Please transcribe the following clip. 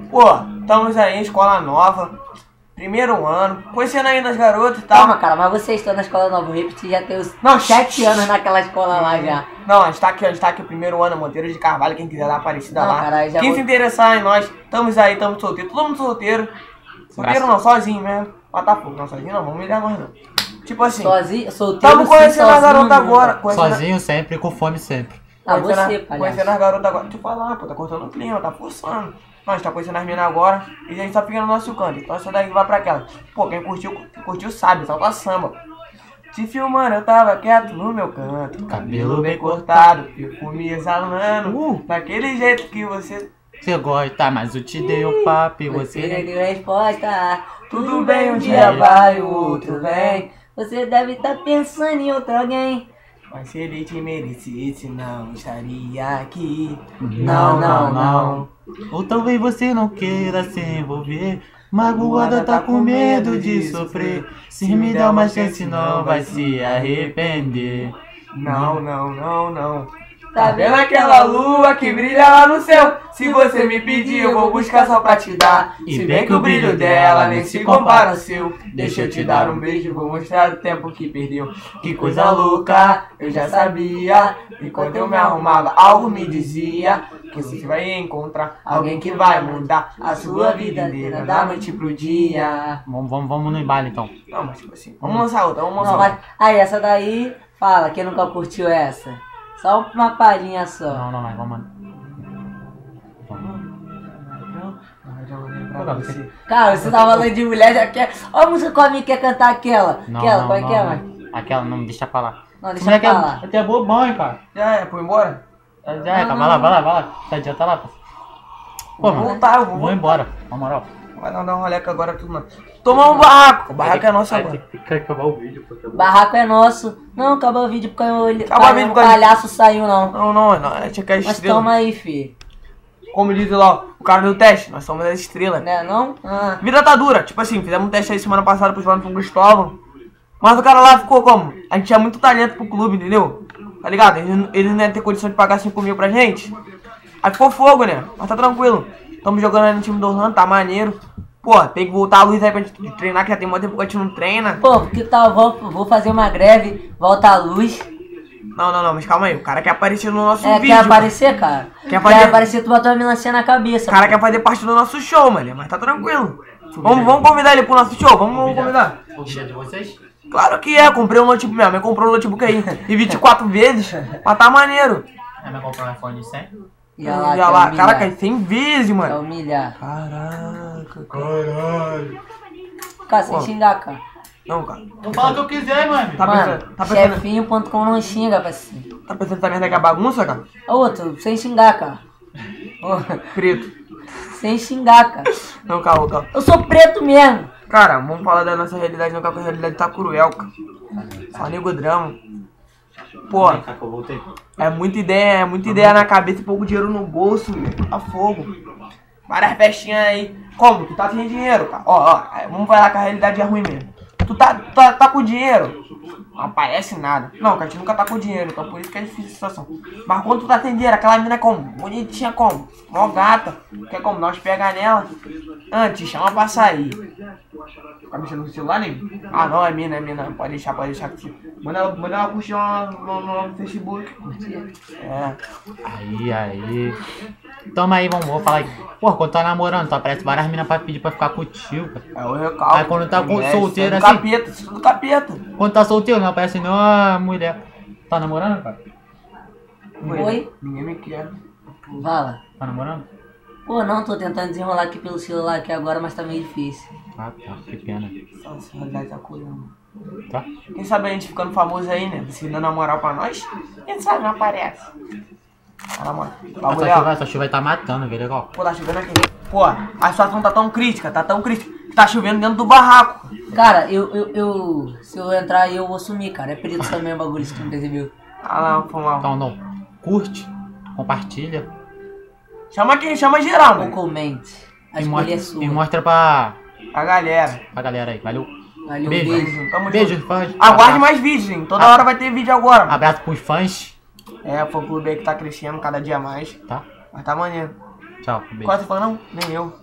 Pô, estamos aí em escola nova, primeiro ano, conhecendo ainda as garotas e tal. Calma, cara, mas vocês estão na escola nova, eu repeti, já tem os 7 anos naquela escola lá já. Não, a gente tá aqui o primeiro ano, Monteiro de Carvalho, quem quiser dar aparecida Não, lá. cara, já quem vou- se interessar em nós, estamos aí, estamos solteiros, todo mundo solteiro. Solteiro não, sozinho mesmo. Botafogo, não, sozinho não, vamos humilhar nós não. Tipo assim, Sozinho, solteiro, estamos conhecendo a garota nunca. agora. Sozinho sempre, com fome sempre. Ah, Conhecendo você, conhecendo palhaço. as garotas agora. Deixa eu falar, pô, tá cortando o clima, tá forçando. Não, a gente tá conhecendo as minas agora e a gente tá ficando no nosso canto. Então essa daí vai pra aquela. Pô, quem curtiu sabe, salta samba. Te filmando, eu tava quieto no meu canto. Cabelo bem cortado, perfume exalando. Daquele jeito que você. Você gosta, mas eu te dei o papo e Você você... deu resposta. Tudo bem, um dia vai, o outro vem. Você deve estar pensando em outro alguém. Mas se ele te merecesse, não estaria aqui. Não. Ou talvez você não queira se envolver. Magoada tá com medo de sofrer. Se me der uma chance não vai se arrepender. Não. Tá vendo aquela lua que brilha lá no céu? Se você me pedir, eu vou buscar só pra te dar. Se bem que o brilho dela nem se compara ao seu. Deixa eu te dar um beijo, vou mostrar o tempo que perdeu. Que coisa louca, eu já sabia. Enquanto eu me arrumava, algo me dizia que você vai encontrar alguém que vai mudar a sua vida inteira, da noite pro dia. Vamos no embalo então. Não, mas tipo assim, vamos lançar outra, vamos lançar Não, outra. mas, aí, essa daí, fala, quem nunca curtiu essa? Só uma palhinha só. Não, mas vamos. Cara, você tava falando de mulher, já quer. Olha a música que a minha quer cantar aquela. Qual é que é, mano? Aquela, não, deixa pra lá. Não, deixa eu falar. Até é bobão, hein, cara. Já é, pô, embora? Já é, cara. Vai lá. Tá adianta lá, pô. Pô, Vou voltar, eu vou vou embora, na moral. Vai dar um roleca agora tudo, mano. Tomar um barraco. O barraco é nosso agora. Tem que acabar o vídeo, porque... Barraco é nosso. Não, acabou o vídeo porque Acabou o vídeo o porque- palhaço saiu, não. Não, a gente quer Mas estrela. toma aí, fi. Como diz lá, o cara do teste, nós somos as estrelas. Né, não? Ah. Vida tá dura, tipo assim, fizemos um teste aí semana passada pro João com Cristóvão. Mas o cara lá ficou como? A gente tinha muito talento pro clube, entendeu? Tá ligado? Ele não ia ter condição de pagar 5 mil pra gente. Aí ficou fogo, né? Mas tá tranquilo. Tamo jogando aí no time do Orlando, tá maneiro. Pô, tem que voltar a luz aí pra gente treinar, que já tem muito tempo que a gente não treina. Pô, que tal? Vou fazer uma greve, volta a luz. Não, mas calma aí. O cara quer aparecer no nosso É, vídeo. quer aparecer, cara? Quer aparecer- tu botou a melancia na cabeça. O cara quer fazer parte do nosso show, mano. Mas tá tranquilo. Vamos convidar ele pro nosso show? Vamos convidar. O vídeo é de vocês? Claro que é. Comprei um notebook mesmo. Eu comprei um notebook aí. E 24 vezes. Mas tá maneiro. Vai comprar um iPhone 100? E olha lá, Já quer lá. humilhar. Caraca, 100 vezes, Quer mano. humilhar. Caraca. Cara, sem xingar, cara. Não, cara. Eu falo o que eu quiser, mano. Tá Mano, pensando, tá pensando, chefinho.com não xinga, parceiro. tá pensando que essa merda aqui é bagunça, cara? Outro, sem xingar, cara. Ô, Preto. sem xingar, cara. Não, calma. Eu sou preto mesmo. Cara, vamos falar da nossa realidade, não, que a realidade tá cruel, cara. Só nego drama. Pô, Vem cá que eu voltei. é muita ideia na cabeça e pouco dinheiro no bolso, meu. Tá fogo. Várias festinhas aí. Como? Tu tá sem dinheiro, cara. Ó, vamos falar que a realidade é ruim mesmo. Tu tá com dinheiro? Não aparece nada. Não, cara, a gente nunca tá com dinheiro, então por isso que é difícil a situação. Mas quando tu tá sem dinheiro, aquela mina é como? Bonitinha como? Mó gata. Quer como? Nós pega nela. Antes, chama pra sair. Tá mexendo no celular, nem? Ah, não, é mina. Pode deixar. Manda ela curtir no Facebook. É. Aí. Toma aí, vamos falar aí. Pô, quando tá namorando, tu aparece várias minas pra pedir pra ficar contigo, cara. É o recalque. Aí quando tá solteiro assim. Capeta, isso é do capeta. Quando tá solteiro, não aparece nenhuma mulher. Tá namorando, cara? Oi? Ninguém me quer. Fala. Tá namorando? Pô, não, tô tentando desenrolar aqui pelo celular aqui agora, mas tá meio difícil. Ah, tá, que pena. Nossa, a realidade tá colhendo. Tá? Quem sabe a gente ficando famoso aí, né? Você dando a moral pra nós, quem sabe não aparece. Fala, mano. Essa chuva vai tá matando, viu, legal? Pô, tá chovendo aqui. Pô, a situação tá tão crítica, que tá chovendo dentro do barraco. Cara, se eu entrar aí eu vou sumir, cara. É preto também o bagulho, se tu não percebeu. Ah lá, foi mal. Então não. Curte, compartilha. Chama geral, Ou mano. comente. A E escolha é mostra, sua. e mostra pra Galera. galera aí. Valeu. Valeu, Beijo. beijo. Tamo Beijo, junto. fãs. Aguarde Abraço. mais vídeos, hein? Toda hora vai ter vídeo agora. Abraço pros fãs. É, o fã clube aí que tá crescendo cada dia mais. Tá? Mas tá maneiro. Tchau. Beijo. Quase fã não? Nem eu.